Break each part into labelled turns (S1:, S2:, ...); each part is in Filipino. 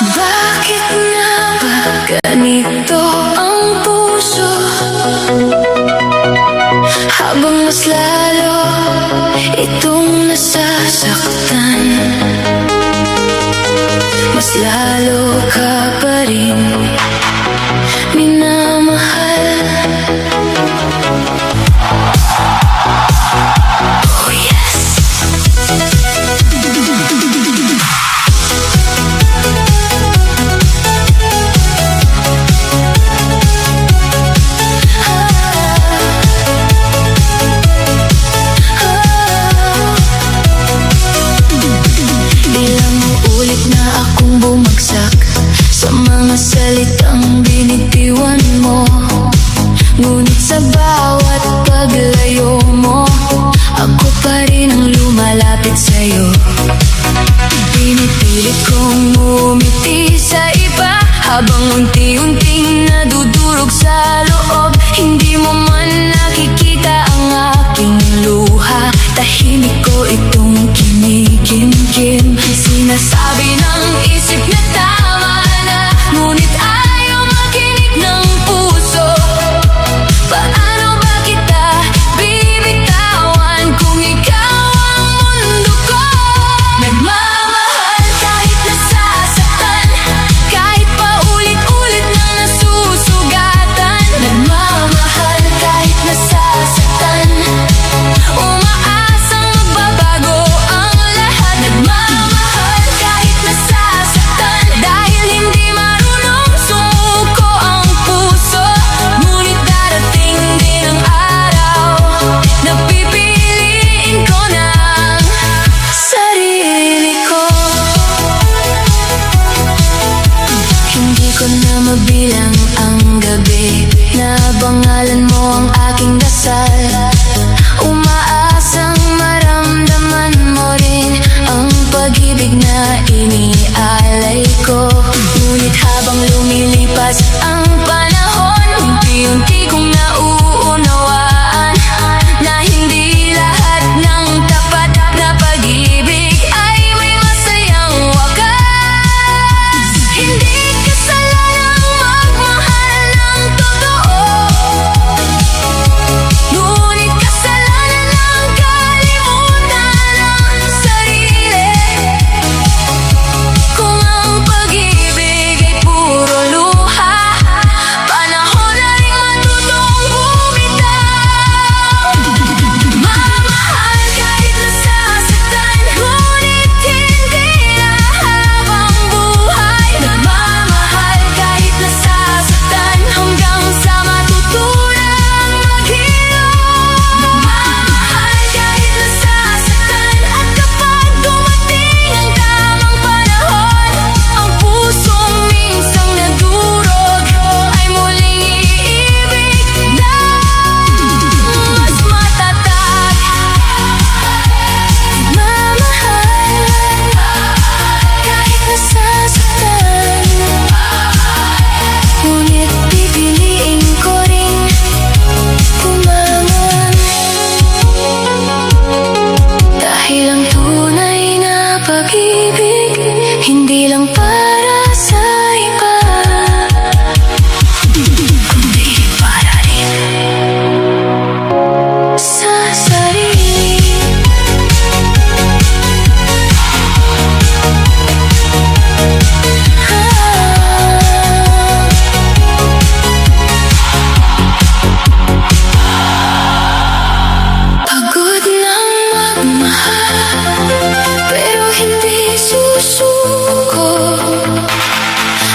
S1: Bakit nga ba ganito ang puso? Habang mas lalo itong nasasaktan, mas lalo ka pa rin minamahal. Oh yes. Bumagsak sa mga salitang binitiwan mo, ngunit sa bawat paglayo mo, ako pa rin ang lumalapit sa'yo. Pinipilit kong ngumiti sa iba, habang unti-unting nadudurog sa loob. Hindi mo man nakikita ang aking luha, tahimik ko itong kinikimkim. Sinasabi ng isip na tama na, ngunit ayaw makinig ng puso. Paano ba kita bibitawan kung ikaw ang mundo ko? Nagmamahal kahit nasasaktan, kahit paulit-ulit nang nasusugatan. Nagmamahal kahit nasasaktan, umaasang magbabago ang lahat. Nagmamahal kahit nasasaktan, dahil hindi marunong sumuko ang puso. Ngunit darating din ang araw na pipiliin ko ng sarili ko. Hindi ko na mabilang ang gabi na bangalan mo ang aking dasal. Umaasang maramdaman mo rin ang pag-ibig na inialay ko. Ngunit habang lumilipas ang panahon, unti-unti kong nauunawaan na hindi lahat ng tapat na pag-ibig ay may masayang wakas. Hindi kasalanang magmahal ng totoo, ngunit kasalanan ng kalimutan ang sarili. Kung ang pag-ibig ay puro luha, panahon na rin matutong bumitaw. Mamahal kahit nasasaktan, ngunit hindi na habang buhay. Nagmamahal kahit nasasaktan, hanggang sa matutunang maghilom. Nagmamahal kahit nasasaktan, at kapag dumating ang tamang panahon, ang pusong minsang nadurog ay muling iibig na mas matatag. Nagmamahal kahit nasasaktan, ngunit pipiliin ko rin kumangon. Dahil ang tunay na pag-ibig hindi lang para sa iba, kundi para rin sa sarili. Pagod nang magmahal, pero hindi susuko.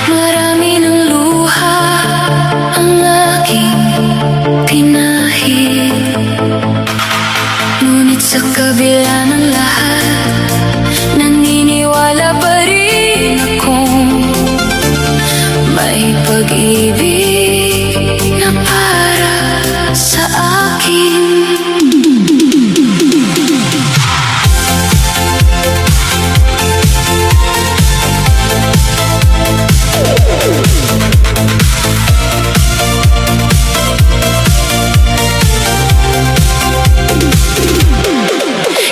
S1: Marami ng luha ang aking pinahid, ngunit sa kabila ng lahat, naniniwala pa rin akong may pag-ibig na para sa akin.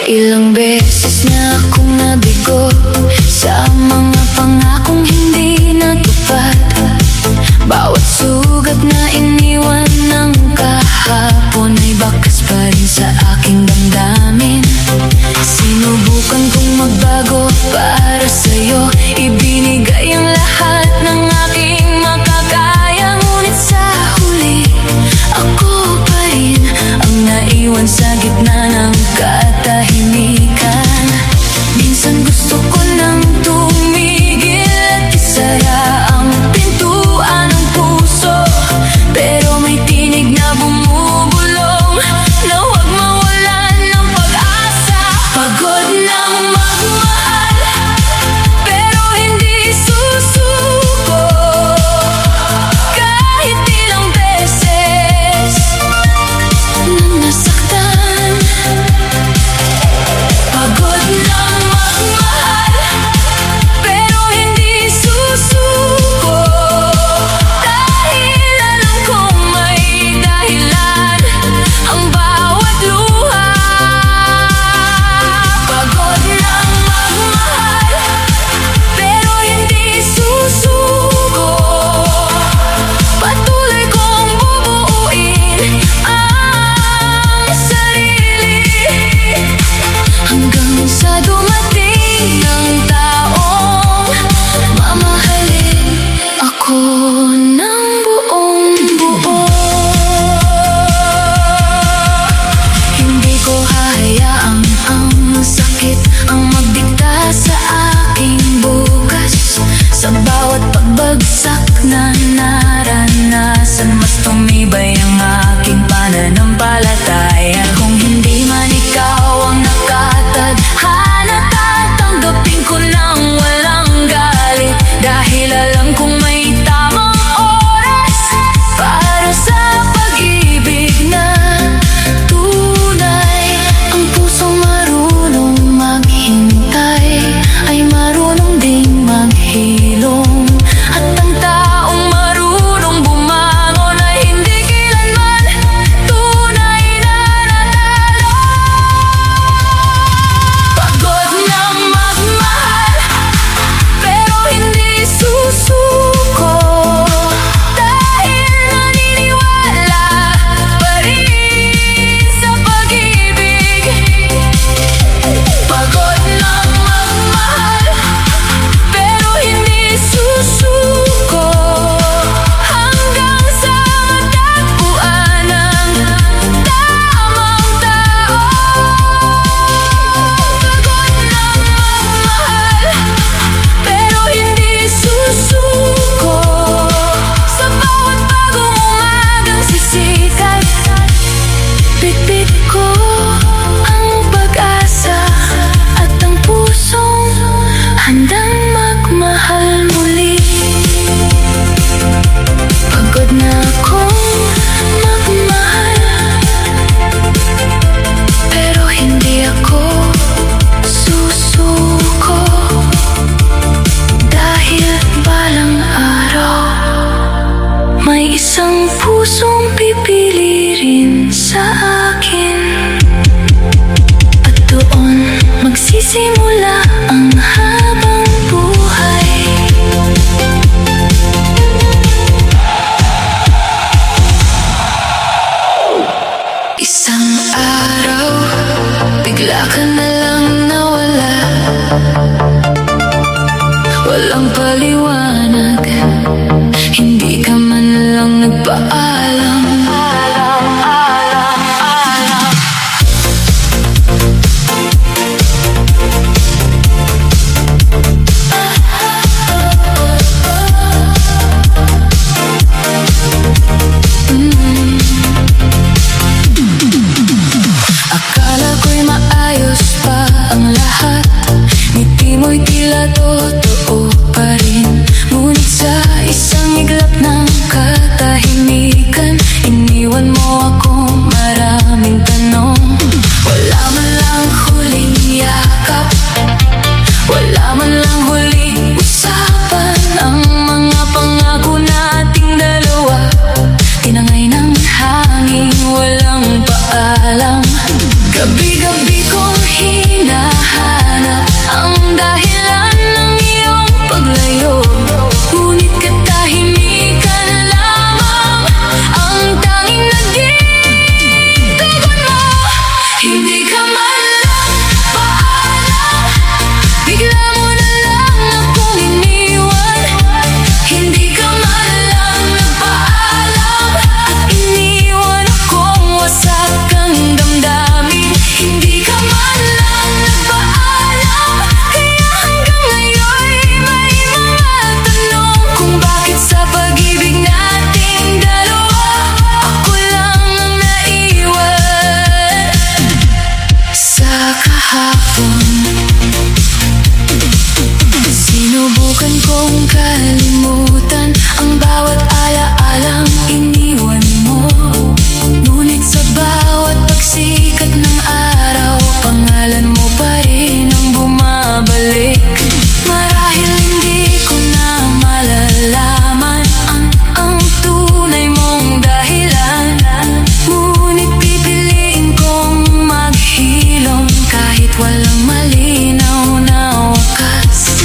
S1: Ilang beses na akong nabigo sa mga pangakong hindi walang paliwanag. Hindi ka man lang nagpaalam. Akala ko'y maayos pa ang lahat, ngiti mo'y tila totoo pa rin. Ngunit sa isang iglap ng katahimikan, iniwan mo akong maraming tanong. Wala man lang huling yakap, wala man lang huling usapan. Ang mga pangako nating dalawa, tinangay ng hangin, walang paalam. Gabi-gabi kong hinahanap ang dahilan ng iyong paglayo, ngunit katahimikan lamang ang tanging nagdirigon mo. Hindi ka man lang paalam, bigla mo na lang akong iniwan. Hindi ka man lang nagpaalam at iniwan akong wasak ang damdamin. Hindi ka man lang nagpaalam, kaya hanggang ngayon'y may mga tanong kung bakit sa pag-ibig nating dalawa ako lang ang naiwan. Sa kahapon, sinubukan kong kalimutan ang bawat alaalang iniwan mo. Ngunit sa bawat pagsikat ng araw, pangalan mo pa rin ang bumabalik. Marahil hindi ko na malalaman ang tunay mong dahilan, ngunit pipiliin kong maghilom kahit walang malinaw na wakas.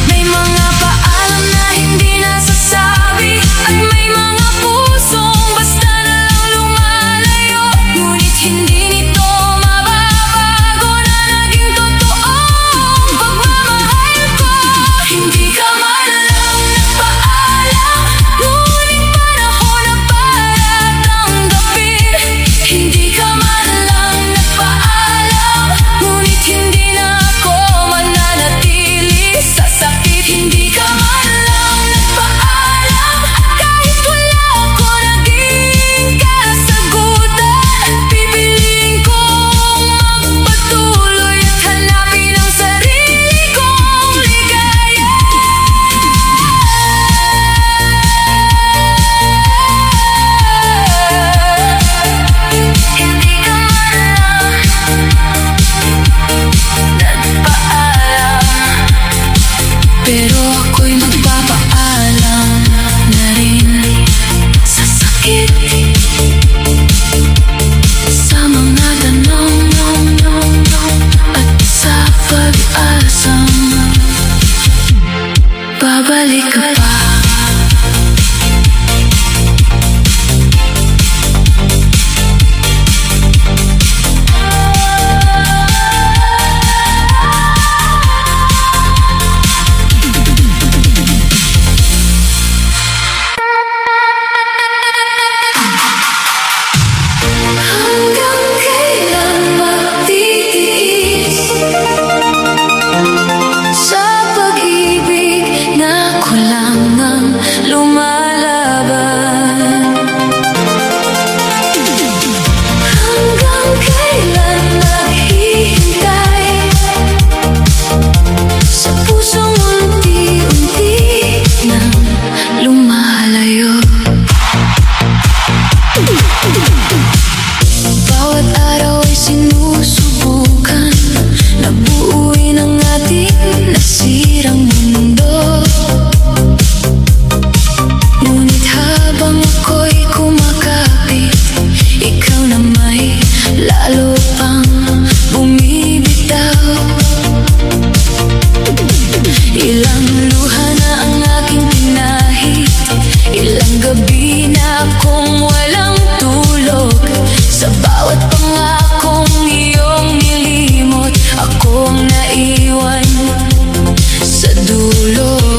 S1: May mga paalam na hindi nasasabi, at may mga pusong basta na lang lumalayo. Ngunit hindi nito mababago na naging totoong pagmamahal ko. Hindi ka man lang nagpaalam, ngunit panahon na para tanggapin. Hindi ka man lang nagpaalam, ngunit hindi na ako mananatili sa sakit. Hindi ka man lang nagpaalam, kahit wala ako naging kasagutan. Pipiliin kong magpatuloy at hanapin ang sarili kong ligaya. Hindi ka man lang nagpaalam, pero ako'y magpapaalam na rin sa sakit, sa mga tanong at sa pag-asang babalik ka pa. Hanggang kailan magtitiis sa pag-ibig na kulang ang lumalaban? Hanggang kailan naghihintay sa pusong unti-unti nang lumalayo? Bawat araw ay sinusubukan na buuin ang ating nasirang mundo. Ngunit habang ako'y kumakapit, ikaw na may lalo pang bumibitaw. Ilang luha na ang aking pinahid, ilang gabi na akong walang tulog. Sa bawat pangakong iyong nilimot, akong naiwan sa dulo.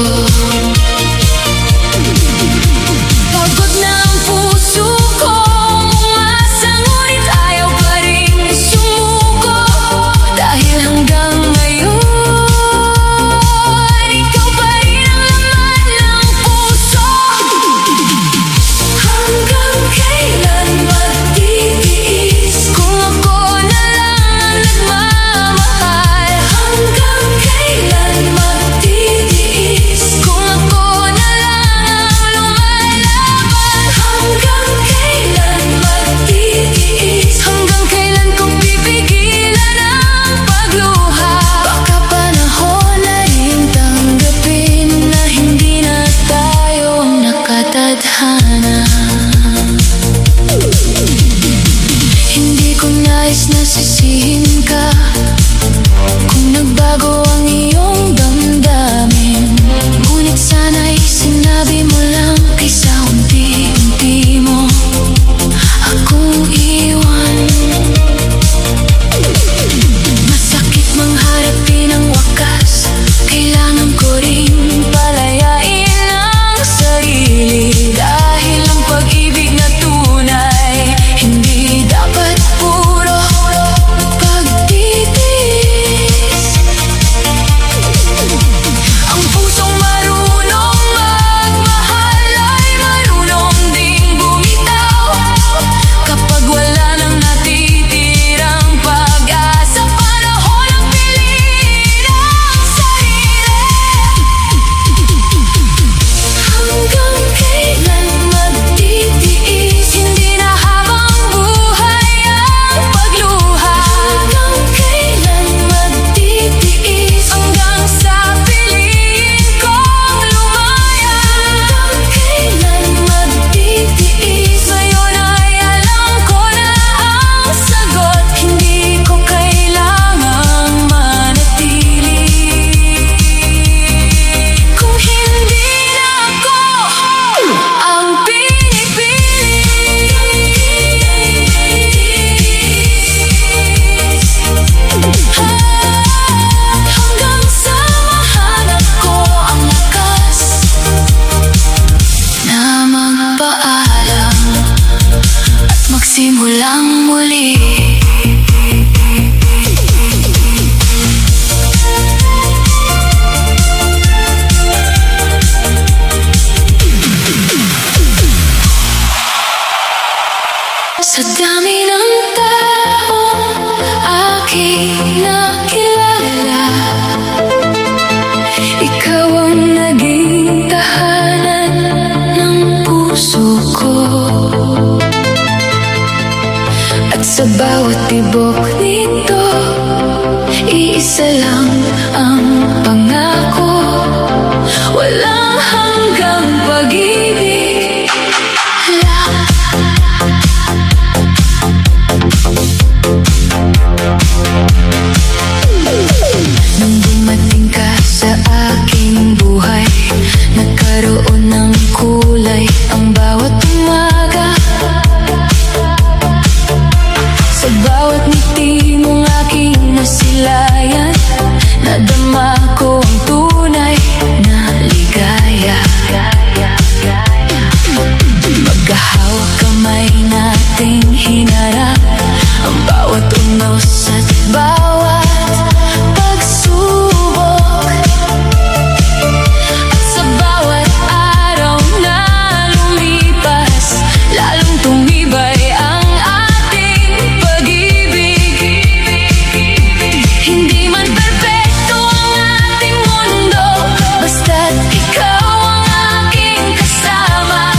S1: Sa dami ng taong aking nakilala, ikaw ang naging tahanan ng puso ko. At sa bawat tibok nito, iisa lang ang pangako, walang hanggang pag-ibig lang. Nung dumating ka sa aking buhay, nagkaroon ng kulay ang bawat umaga. Sa bawat ngiti mong aking nasilayan, nadama ko ang tunay na ligaya. Maghahawak kamay nating hinarap ang bawat unos at bawat pagsubok. At sa bawat araw na lumipas, lalong tumibay ang ating pag-ibig. Hindi man perfecto ang ating mundo, basta't ikaw ang aking kasama.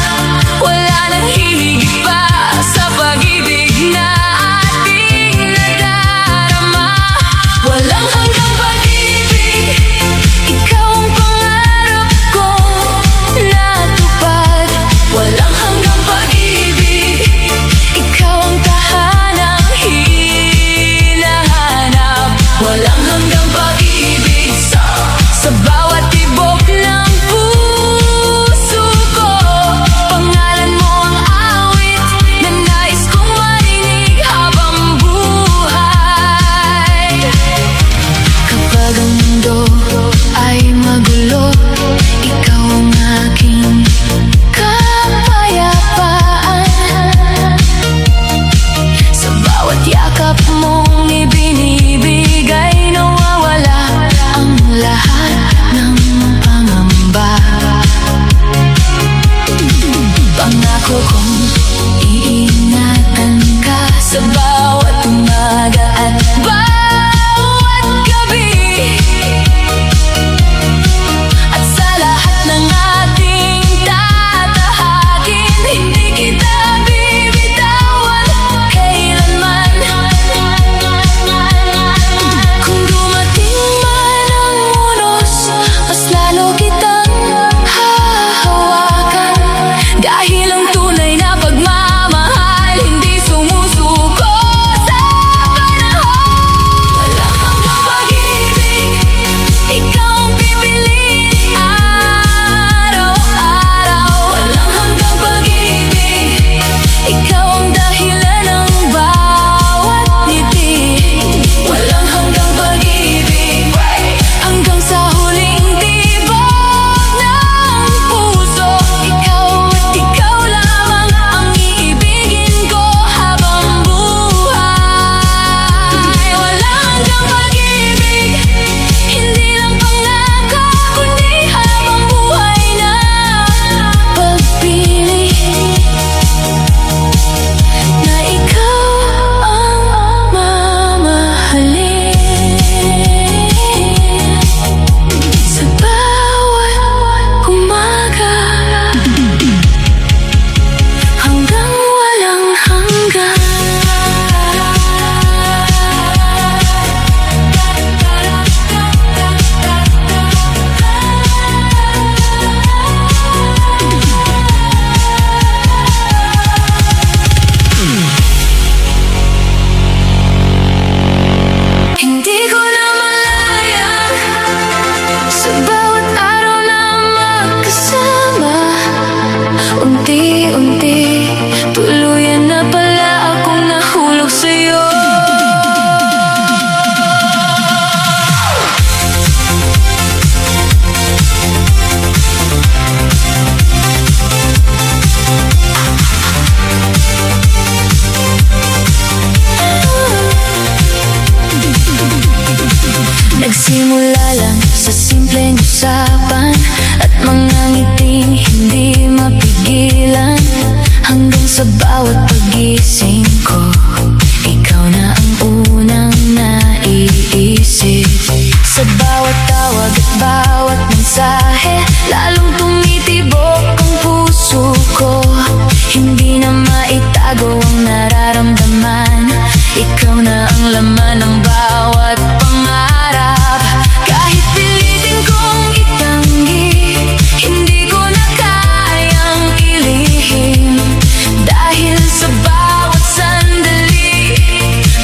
S1: Wala nang hihigit pa sa pag-ibig na ating nadarama. Walang hanggang pag-ibig, ikaw ang pangarap kong natupad. Walang hanggang pag-ibig, ikaw ang tahanang hinahanap. Walang hanggang pag-ibig sa bawat tibok ng puso ko. Pangalan mo ang awit na nais kong marinig habang buhay. Kapag ang mundo ay magulo, ikaw ang aking kapayapaan. Sa bawat yakap mong ibinibigay, nawawala ang lahat ng pangamba. Pangako kong iingatan ka sa bawat umaga at bawat gabi. At sa lahat ng ating tatahakin, hindi kita bibitawan kailanman. Kung dumating man ang unos, mas lalo kitang hahawakan. Dahil ang tunay na pagmamahal hindi sumusuko sa panahon. Walang hanggang pag-ibig, ikaw ang pipiliin araw-araw. Walang hanggang pag-ibig, ikaw ang dahilan ng bawat ngiti. Walang hanggang pag-ibig, hanggang sa huling tibok ng puso. Ikaw at ikaw lamang ang iibigin ko habang buhay. Walang hanggang pag-ibig, hindi lang pangako, kundi habang buhay na pagpili na ikaw ang mamahalin. Sa bawat umaga, hanggang walang hanggan. Hindi ko na malayang sa bawat araw na magkasama, unti-unti tuluyan na pala akong nahulog sa'yo. Nagsimula lang sa simpleng usapan at mga ngiting hindi mapigilan, hanggang sa bawat pagising lalong tumitibok ang puso ko. Hindi na maitago ang nararamdaman. Ikaw na ang laman ng bawat pangarap. Kahit pilitin kong itanggi, hindi ko na kayang ilihim. Dahil sa bawat sandali,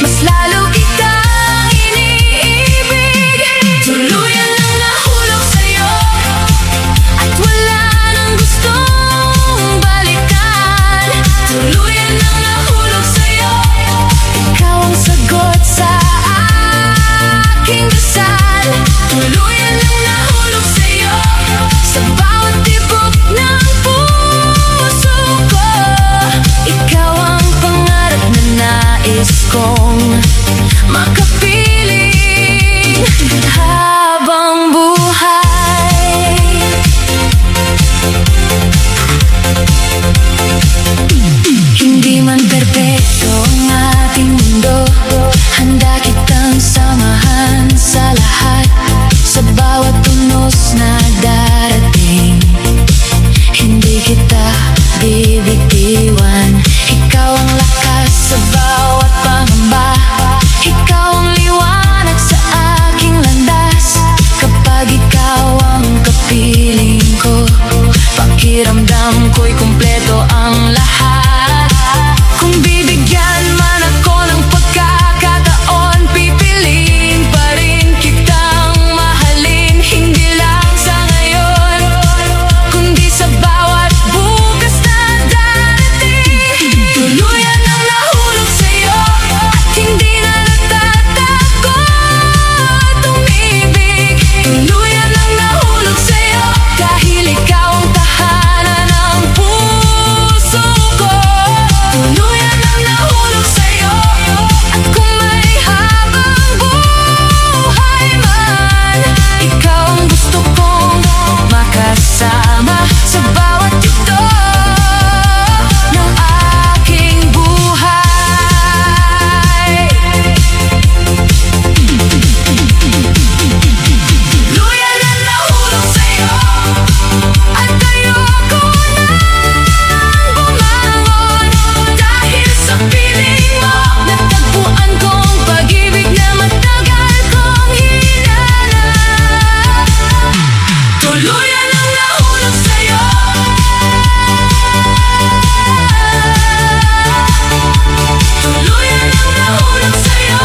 S1: mas lalo kitang iniibig. Tuluyan lang nahulog sa'yo, at wala nang gustong balikan. Tuluyan lang nahulog sa'yo, ikaw ang sagot sa aking dasal. Tuluyan lang nahulog sa'yo, sa bawat tibok ng puso ko. Ikaw ang pangarap na nais kong makapiling habang buhay. Hindi man perpekto ang ating mundo, handa kitang samahan sa lahat. Sa bawat tunos na darating, hindi kita bibitiwan. Ikaw ang lakas sa bawat pangamba, ikaw ang liwanag sa aking landas. Kapag ikaw ang kapiling ko, pakiramdam ko'y kumpleto ang lahat. Kung bibigyan man ako ng pagkakataon, pipiliin pa rin kitang mahalin. Hindi lang sa ngayon, kundi sa bawat bukas na darating. Tuluyan ang nahulog sa'yo, at hindi na natatakot umibig. Tuluyan ang nahulog sa'yo, dahil ikaw ang tahanan ng puso ko. Tuluyan ang nahulog sa'yo, at kung may habang buhay man, ikaw ang gusto kong makasama sa bawat yugto ng aking buhay. Tuluyan ang nahulog sa'yo, at ayoko nang bumangon. Dahil sa piling mo, natagpuan kong pag-ibig na matagal kong hinanap. Tuluyan ang nahulog sa'yo, tuluyan ang nahulog sa'yo.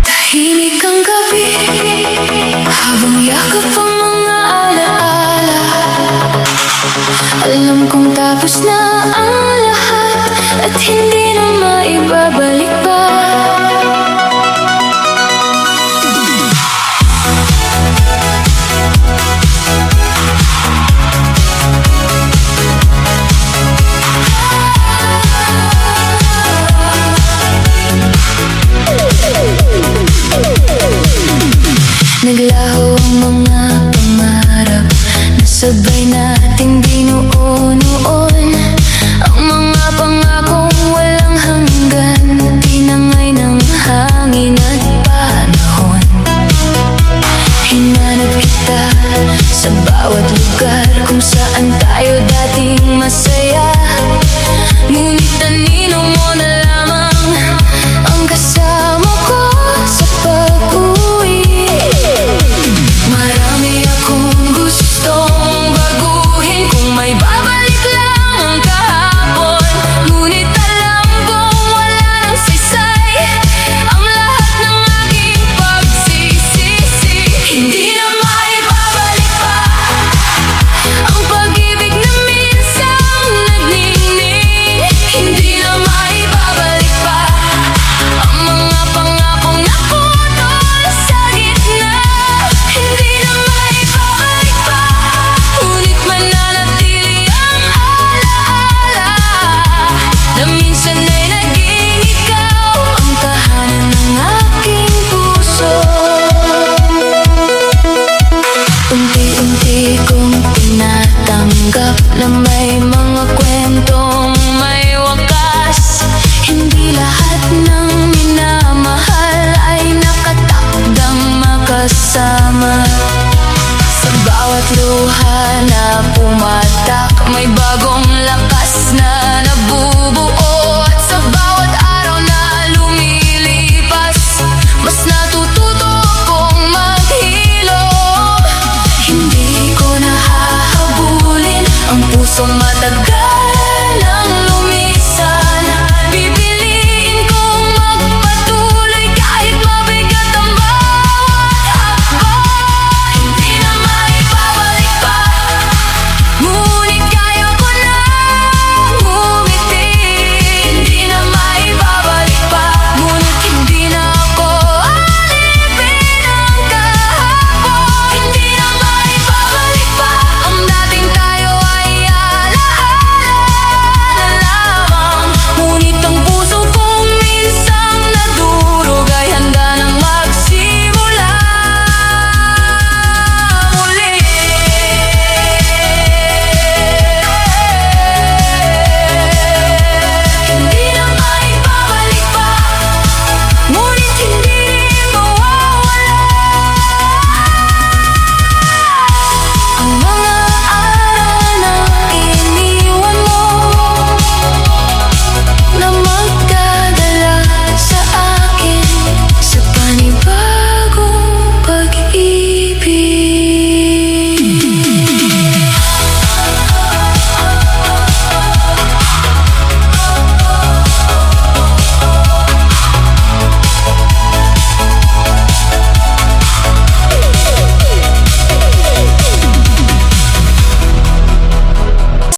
S1: Tahimik ang gabi, habang yakap ang mga alaala. Alam kong tapos na ang lahat, at hindi na maibabalik pa.